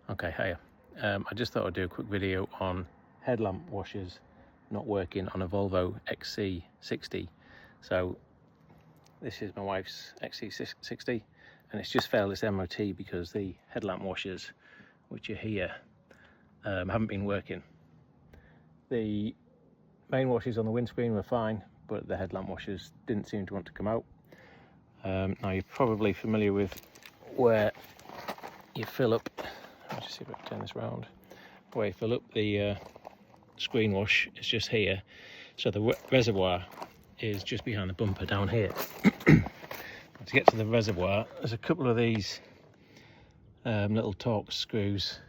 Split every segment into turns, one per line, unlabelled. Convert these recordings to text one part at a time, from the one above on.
Okay, hiya. I just thought I'd do a quick video on headlamp washers not working on a Volvo XC60. So this is my wife's XC60 and it's just failed its MOT because the headlamp washers, which are here, haven't been working. The main washers on the windscreen were fine, but the headlamp washers didn't seem to want to come out. Now you're probably familiar with where you fill up, let me just see if I can turn this round, where you fill up the screen wash is just here. So the reservoir is just behind the bumper down here. To get to the reservoir, there's a couple of these little Torx screws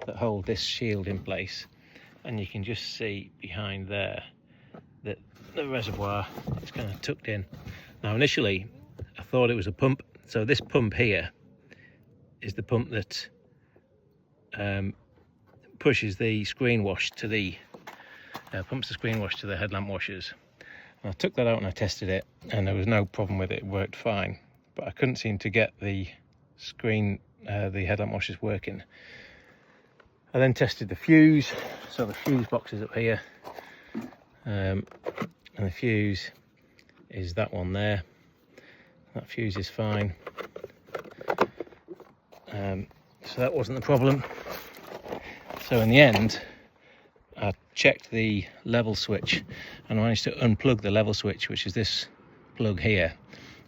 that hold this shield in place, and you can just see behind there that the reservoir is kind of tucked in. Now initially I thought it was a pump, so this pump here is the pump that pushes the screen wash to the pumps the screen wash to the headlamp washers. And I took that out and I tested it, and there was no problem with it. It worked fine, but I couldn't seem to get the the headlamp washers working. I then tested the fuse, so the fuse box is up here, and the fuse is that one there. That fuse is fine, so that wasn't the problem. So in the end I checked the level switch and I managed to unplug the level switch, which is this plug here,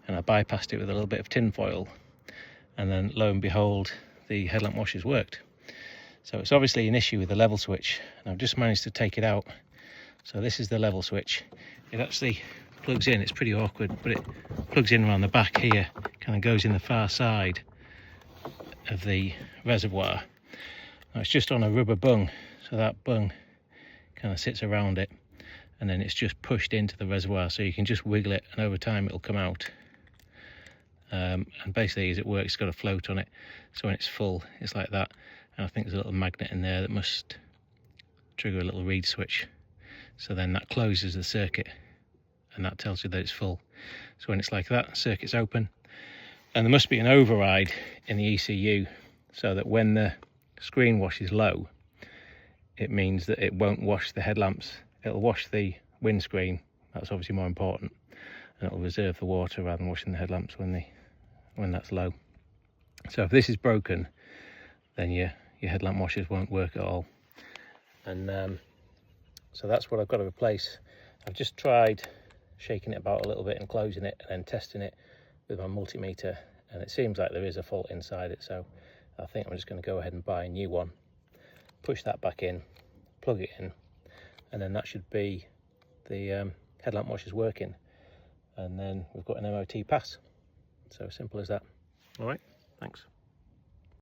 and I bypassed it with a little bit of tin foil, and then lo and behold the headlamp washers worked. So it's obviously an issue with the level switch, and I've just managed to take it out. So this is the level switch. It actually plugs in, it's pretty awkward, but it plugs in around the back here, kind of goes in the far side of the reservoir. Now it's just on a rubber bung, so that bung kind of sits around it, and then it's just pushed into the reservoir, so you can just wiggle it and over time it'll come out. And basically as it works, it's got a float on it, so when it's full it's like that. And I think there's a little magnet in there that must trigger a little reed switch, so then that closes the circuit and that tells you that it's full. So when it's like that, the circuit's open, and there must be an override in the ECU so that when the screen wash is low, it means that it won't wash the headlamps. It'll wash the windscreen, that's obviously more important, and it'll reserve the water rather than washing the headlamps when that's low. So if this is broken, then your headlamp washers won't work at all. And so that's what I've got to replace. I've just tried shaking it about a little bit and closing it and then testing it with my multimeter, and it seems like there is a fault inside it, so I think I'm just going to go ahead and buy a new one, push that back in, plug it in, and then that should be the headlamp washers working, and then we've got an MOT pass. So simple as that. All right, thanks.